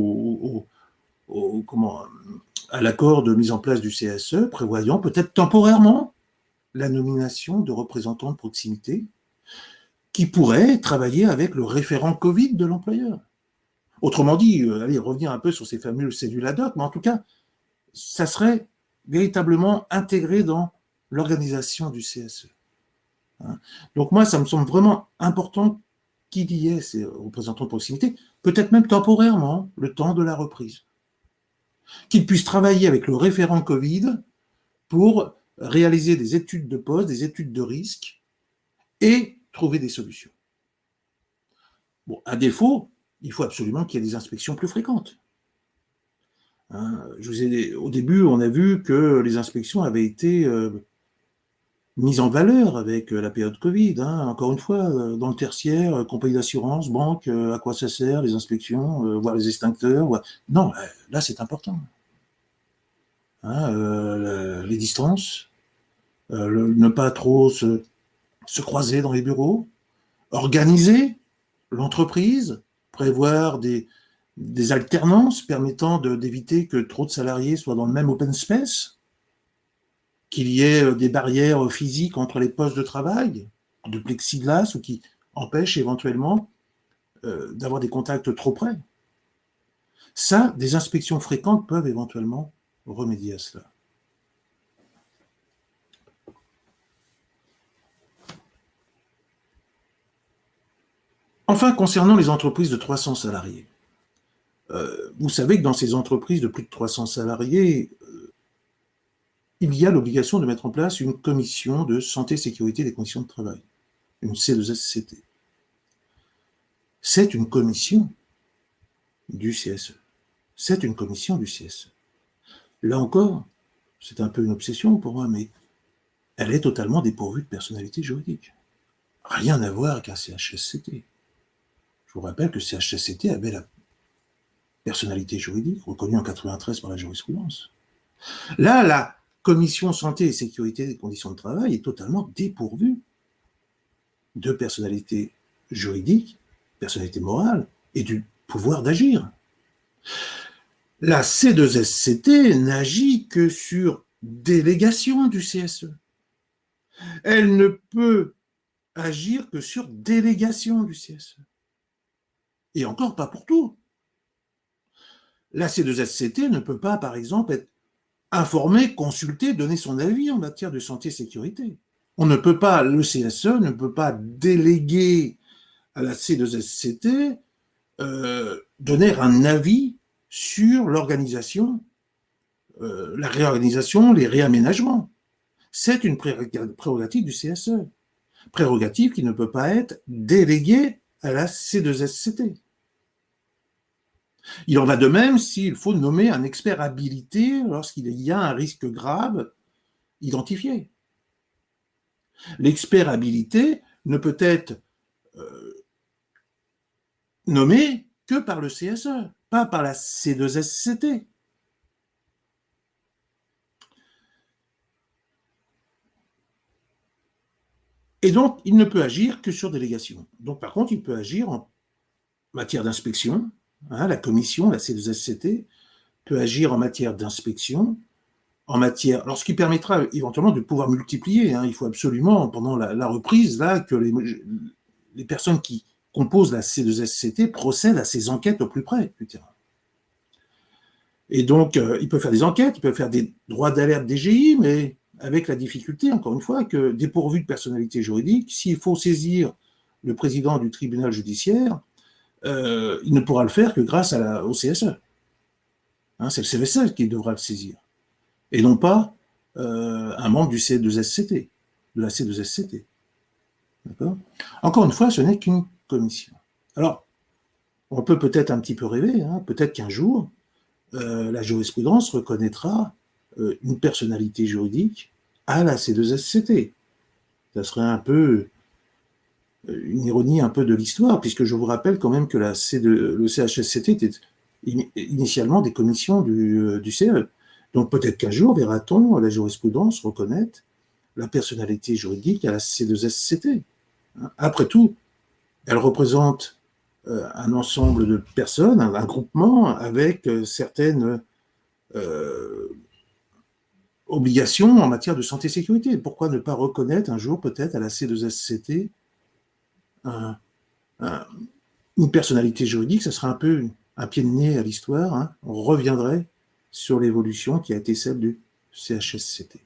à l'accord de mise en place du CSE, prévoyant peut-être temporairement la nomination de représentants de proximité qui pourraient travailler avec le référent Covid de l'employeur. Autrement dit, allez, revenir un peu sur ces fameux cellules ad hoc, mais en tout cas, ça serait véritablement intégré dans l'organisation du CSE. Hein. Donc moi, ça me semble vraiment important qu'il y ait ces représentants de proximité, peut-être même temporairement, le temps de la reprise. Qu'ils puissent travailler avec le référent Covid pour réaliser des études de poste, des études de risque et trouver des solutions. Bon, à défaut, il faut absolument qu'il y ait des inspections plus fréquentes. Hein, au début, on a vu que les inspections avaient été mises en valeur avec la période Covid. Hein. Encore une fois, dans le tertiaire, compagnie d'assurance, banque, à quoi ça sert les inspections, voir les extincteurs. Non, là, c'est important. Hein, les distances, ne pas trop se croiser dans les bureaux, organiser l'entreprise, prévoir des alternances permettant d'éviter que trop de salariés soient dans le même open space, qu'il y ait des barrières physiques entre les postes de travail, de plexiglas, ou qui empêchent éventuellement d'avoir des contacts trop près. Ça, des inspections fréquentes peuvent éventuellement remédier à cela. Enfin, concernant les entreprises de 300 salariés, vous savez que dans ces entreprises de plus de 300 salariés, il y a l'obligation de mettre en place une commission de santé et sécurité des conditions de travail, une C2SCT. C'est une commission du CSE. C'est une commission du CSE. Là encore, c'est un peu une obsession pour moi, mais elle est totalement dépourvue de personnalité juridique. Rien à voir avec un CHSCT. Je vous rappelle que le CHSCT avait la personnalité juridique reconnue en 1993 par la jurisprudence. Là, la commission santé et sécurité des conditions de travail est totalement dépourvue de personnalité juridique, personnalité morale et du pouvoir d'agir. La C2SCT n'agit que sur délégation du CSE. Elle ne peut agir que sur délégation du CSE. Et encore pas pour tout. La C2SCT ne peut pas, par exemple, être informée, consultée, donner son avis en matière de santé et sécurité. On ne peut pas, le CSE ne peut pas déléguer à la C2SCT donner un avis sur l'organisation, la réorganisation, les réaménagements. C'est une prérogative du CSE. Prérogative qui ne peut pas être déléguée à la C2SCT. Il en va de même s'il faut nommer un expert habilité lorsqu'il y a un risque grave identifié. L'expert habilité ne peut être nommé que par le CSE, pas par la C2SCT. Et donc, il ne peut agir que sur délégation. Donc, par contre, il peut agir en matière d'inspection. Hein, la commission, la C2SCT, peut agir en matière d'inspection, alors ce qui permettra éventuellement de pouvoir multiplier. Il faut absolument, pendant la reprise, là, que les personnes qui composent la C2SCT procèdent à ces enquêtes au plus près du terrain. Et donc, ils peuvent faire des enquêtes, ils peuvent faire des droits d'alerte DGI, mais avec la difficulté, encore une fois, que dépourvu de personnalité juridique, s'il faut saisir le président du tribunal judiciaire, il ne pourra le faire que grâce au CSE. C'est le CVSE qui devra le saisir, et non pas un membre du C2SCT, de la C2SCT. D'accord ? Encore une fois, ce n'est qu'une commission. Alors, on peut peut-être un petit peu rêver, peut-être qu'un jour, la jurisprudence reconnaîtra une personnalité juridique à la C2SCT. Ça serait un peu une ironie un peu de l'histoire, puisque je vous rappelle quand même que le CHSCT était initialement des commissions du CE. Donc peut-être qu'un jour verra-t-on la jurisprudence reconnaître la personnalité juridique à la C2SCT. Après tout, elle représente un ensemble de personnes, un groupement avec certaines obligations en matière de santé et sécurité. Pourquoi ne pas reconnaître un jour peut-être à la C2SCT une personnalité juridique? Ça serait un peu un pied de nez à l'histoire. On reviendrait sur l'évolution qui a été celle du CHSCT.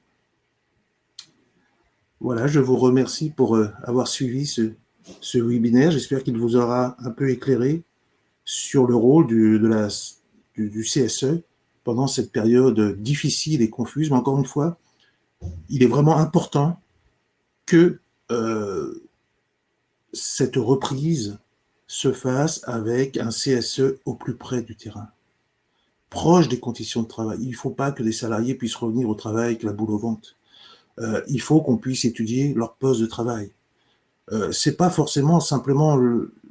Voilà, je vous remercie pour avoir suivi ce webinaire. J'espère qu'il vous aura un peu éclairé sur le rôle du CSE pendant cette période difficile et confuse. Mais encore une fois, il est vraiment important que cette reprise se fasse avec un CSE au plus près du terrain, proche des conditions de travail. Il ne faut pas que les salariés puissent revenir au travail avec la boule au ventre. Il faut qu'on puisse étudier leur poste de travail. Ce n'est pas forcément simplement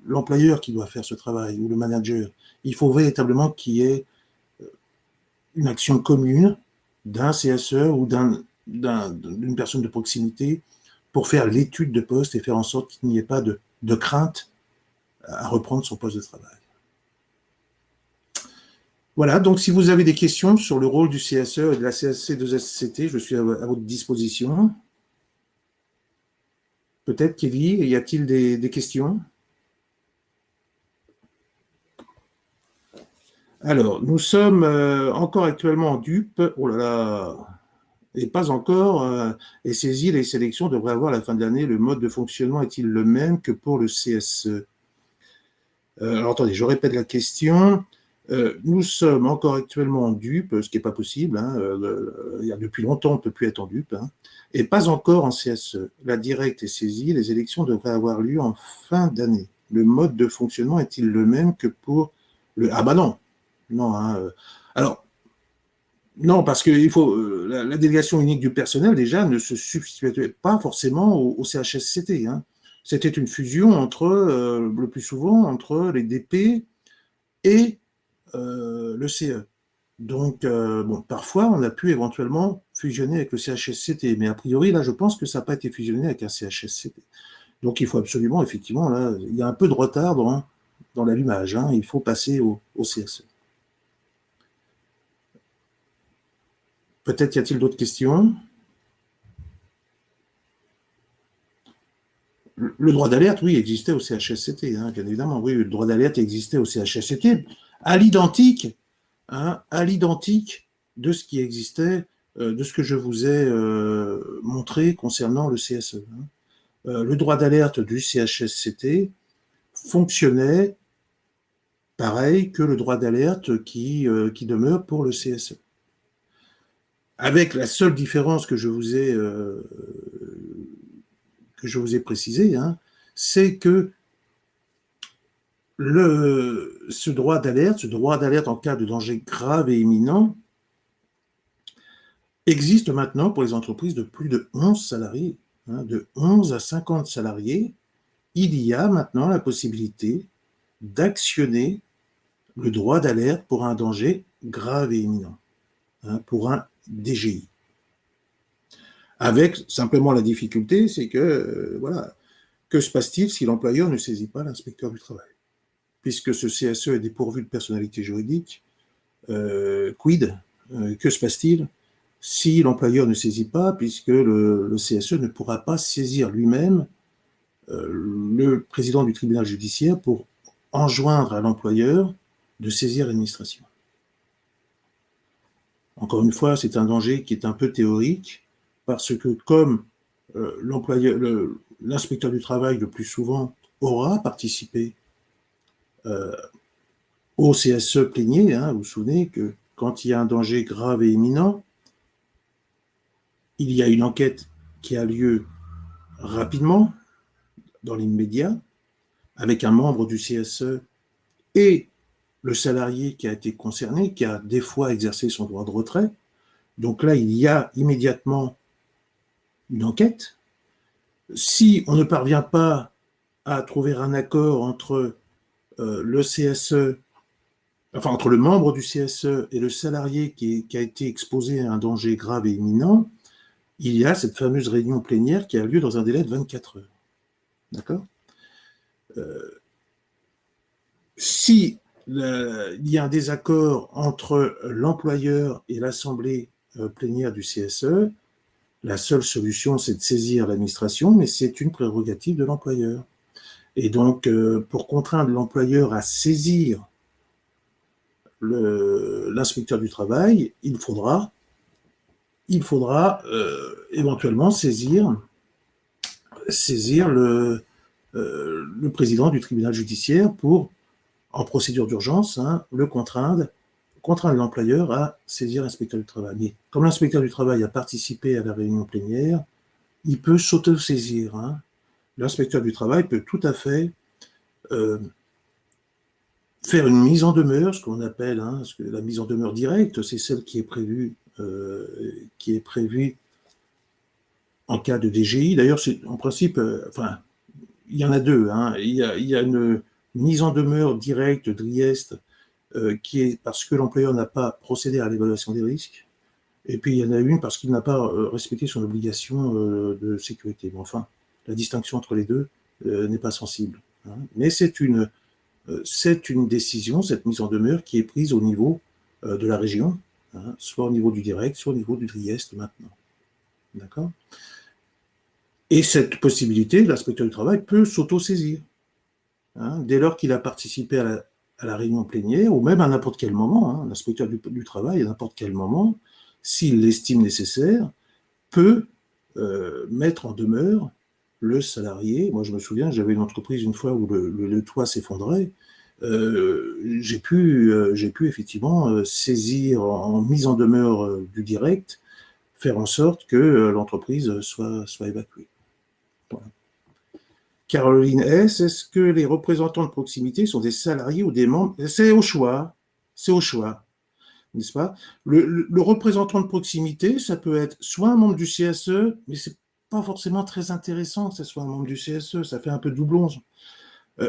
l'employeur qui doit faire ce travail ou le manager. Il faut véritablement qu'il y ait une action commune d'un CSE ou d'une personne de proximité pour faire l'étude de poste et faire en sorte qu'il n'y ait pas de crainte à reprendre son poste de travail. Voilà, donc si vous avez des questions sur le rôle du CSE et de la C2SCT, je suis à votre disposition. Peut-être, Kelly, y a-t-il des questions? Alors, nous sommes encore actuellement en dupe. Oh là là, et pas encore, et saisi, les sélections devraient avoir à la fin de l'année. Le mode de fonctionnement est-il le même que pour le CSE? Alors, attendez, je répète la question. Nous sommes encore actuellement en dupe, ce qui n'est pas possible. Depuis longtemps, on ne peut plus être en dupe. Et pas encore en CSE. La directe est saisie. Les élections devraient avoir lieu en fin d'année. Le mode de fonctionnement est-il le même que pour le... Ah bah non. Non. Alors, non, parce que la délégation unique du personnel, déjà, ne se substituait pas forcément au CHSCT. C'était une fusion le plus souvent, entre les DP et le CE. Donc, parfois, on a pu éventuellement fusionner avec le CHSCT, mais a priori, là, je pense que ça n'a pas été fusionné avec un CHSCT. Donc, il faut absolument, effectivement, là, il y a un peu de retard dans l'allumage. Il faut passer au CSE. Peut-être y a-t-il d'autres questions? Le droit d'alerte, oui, existait au CHSCT, bien évidemment. Oui, le droit d'alerte existait au CHSCT, à l'identique de ce qui existait, de ce que je vous ai montré concernant le CSE. Le droit d'alerte du CHSCT fonctionnait pareil que le droit d'alerte qui demeure pour le CSE. Avec la seule différence que je vous ai précisée, c'est que ce droit d'alerte en cas de danger grave et imminent, existe maintenant pour les entreprises de plus de 11 salariés. De 11 à 50 salariés, il y a maintenant la possibilité d'actionner le droit d'alerte pour un danger grave et imminent, pour un DGI. Avec simplement la difficulté, c'est que, que se passe-t-il si l'employeur ne saisit pas l'inspecteur du travail? Puisque ce CSE est dépourvu de personnalité juridique, Quid? Que se passe-t-il si l'employeur ne saisit pas, puisque le CSE ne pourra pas saisir lui-même le président du tribunal judiciaire pour enjoindre à l'employeur de saisir l'administration. Encore une fois, c'est un danger qui est un peu théorique, parce que comme l'inspecteur du travail, le plus souvent, aura participé au CSE plénier, hein, vous vous souvenez que quand il y a un danger grave et imminent, il y a une enquête qui a lieu rapidement, dans l'immédiat, avec un membre du CSE et le salarié qui a été concerné, qui a des fois exercé son droit de retrait. Donc là, il y a immédiatement une enquête. Si on ne parvient pas à trouver un accord entre le CSE, enfin entre le membre du CSE et le salarié qui a été exposé à un danger grave et imminent, il y a cette fameuse réunion plénière qui a lieu dans un délai de 24 heures. D'accord ? Si il y a un désaccord entre l'employeur et l'assemblée plénière du CSE, la seule solution, c'est de saisir l'administration, mais c'est une prérogative de l'employeur. Et donc, pour contraindre l'employeur à saisir l'inspecteur du travail, il faudra éventuellement saisir le président du tribunal judiciaire pour, en procédure d'urgence, hein, contraindre l'employeur à saisir l'inspecteur du travail. Mais comme l'inspecteur du travail a participé à la réunion plénière, il peut s'auto-saisir. Hein. L'inspecteur du travail peut tout à fait faire une mise en demeure, ce qu'on appelle la mise en demeure directe, c'est celle qui est prévue en cas de DGI. D'ailleurs, en principe, il y en a deux. Hein. Il y a une mise en demeure directe d'Riest qui est parce que l'employeur n'a pas procédé à l'évaluation des risques. Et puis, il y en a une parce qu'il n'a pas respecté son obligation de sécurité. Mais enfin, la distinction entre les deux n'est pas sensible. Hein. Mais c'est une décision, cette mise en demeure, qui est prise au niveau de la région, hein, soit au niveau du direct, soit au niveau du Trieste maintenant. D'accord ? Et cette possibilité, l'inspecteur du travail peut s'auto-saisir. Hein, dès lors qu'il a participé à la réunion plénière, ou même à n'importe quel moment, hein, l'inspecteur du travail, à n'importe quel moment, s'il l'estime nécessaire, peut mettre en demeure le salarié. Moi, je me souviens, j'avais une entreprise une fois où le toit s'effondrait. J'ai pu effectivement saisir en mise en demeure du direct, faire en sorte que l'entreprise soit évacuée. Voilà. Caroline S., est-ce que les représentants de proximité sont des salariés ou des membres ? C'est au choix, n'est-ce pas ? Le représentant de proximité, ça peut être soit un membre du CSE, mais c'est pas forcément très intéressant que ce soit un membre du CSE, ça fait un peu doublon.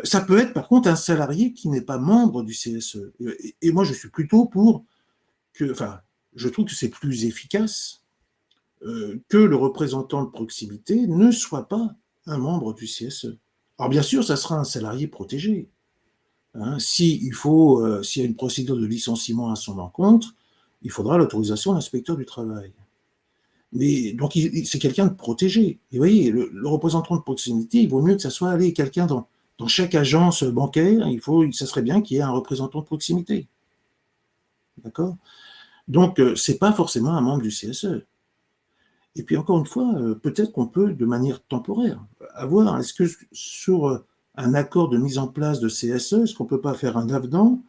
Ça peut être par contre un salarié qui n'est pas membre du CSE. Et moi, je suis plutôt pour je trouve que c'est plus efficace que le représentant de proximité ne soit pas un membre du CSE. Alors bien sûr, ça sera un salarié protégé. Hein, s'il y a une procédure de licenciement à son encontre, il faudra l'autorisation de l'inspecteur du travail. Mais donc, c'est quelqu'un de protégé. Et vous voyez, le représentant de proximité, il vaut mieux que ça soit quelqu'un dans chaque agence bancaire, ça serait bien qu'il y ait un représentant de proximité. D'accord ? Donc, ce n'est pas forcément un membre du CSE. Et puis, encore une fois, peut-être qu'on peut, de manière temporaire, est-ce que sur un accord de mise en place de CSE, est-ce qu'on ne peut pas faire un avenant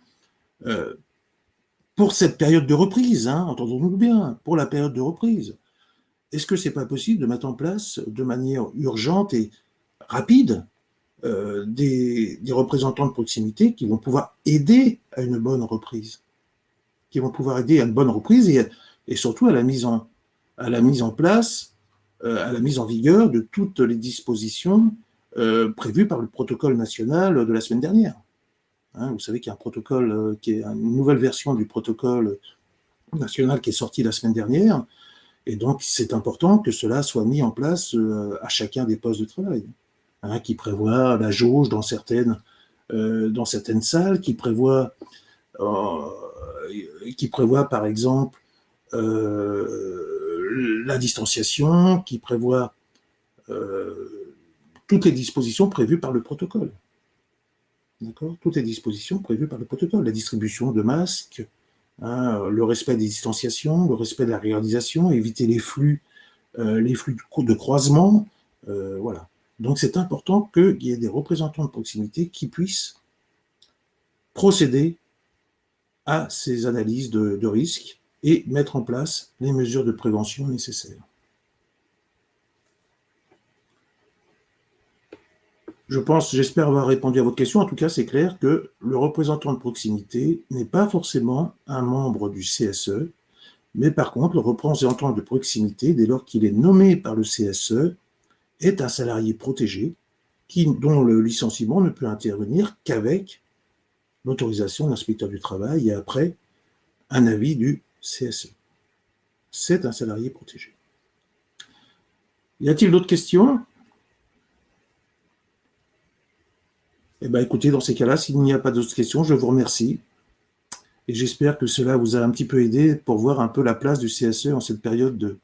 pour cette période de reprise, hein, entendons-nous bien, pour la période de reprise. Est-ce que ce n'est pas possible de mettre en place de manière urgente et rapide des représentants de proximité qui vont pouvoir aider à une bonne reprise, et surtout à la mise en place, à la mise en vigueur de toutes les dispositions prévues par le protocole national de la semaine dernière. Hein, vous savez qu'il y a un protocole, qui est une nouvelle version du protocole national qui est sorti la semaine dernière, et donc c'est important que cela soit mis en place à chacun des postes de travail, hein, qui prévoit la jauge dans certaines salles, qui prévoit qui prévoit par exemple la distanciation, qui prévoit toutes les dispositions prévues par le protocole. D'accord ? Toutes les dispositions prévues par le protocole, la distribution de masques, hein, le respect des distanciations, le respect de la réalisation, éviter les flux de croisement, voilà. Donc c'est important qu'il y ait des représentants de proximité qui puissent procéder à ces analyses de risques et mettre en place les mesures de prévention nécessaires. J'espère avoir répondu à votre question. En tout cas, c'est clair que le représentant de proximité n'est pas forcément un membre du CSE, mais par contre, le représentant de proximité, dès lors qu'il est nommé par le CSE, est un salarié protégé dont le licenciement ne peut intervenir qu'avec l'autorisation de l'inspecteur du travail et après un avis du CSE. C'est un salarié protégé. Y a-t-il d'autres questions ? Eh bien, écoutez, dans ces cas-là, s'il n'y a pas d'autres questions, je vous remercie. Et j'espère que cela vous a un petit peu aidé pour voir un peu la place du CSE en cette période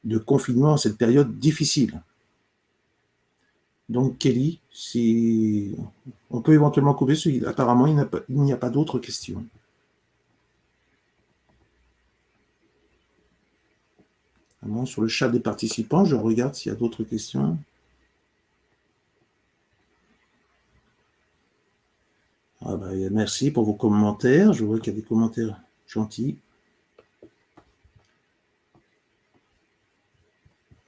de confinement, en cette période difficile. Donc, Kelly, si on peut éventuellement couper celui-là. Apparemment, il n'y a pas d'autres questions. Sur le chat des participants, je regarde s'il y a d'autres questions. Ah bah, merci pour vos commentaires. Je vois qu'il y a des commentaires gentils.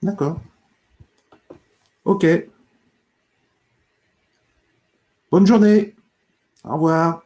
D'accord. Ok. Bonne journée. Au revoir.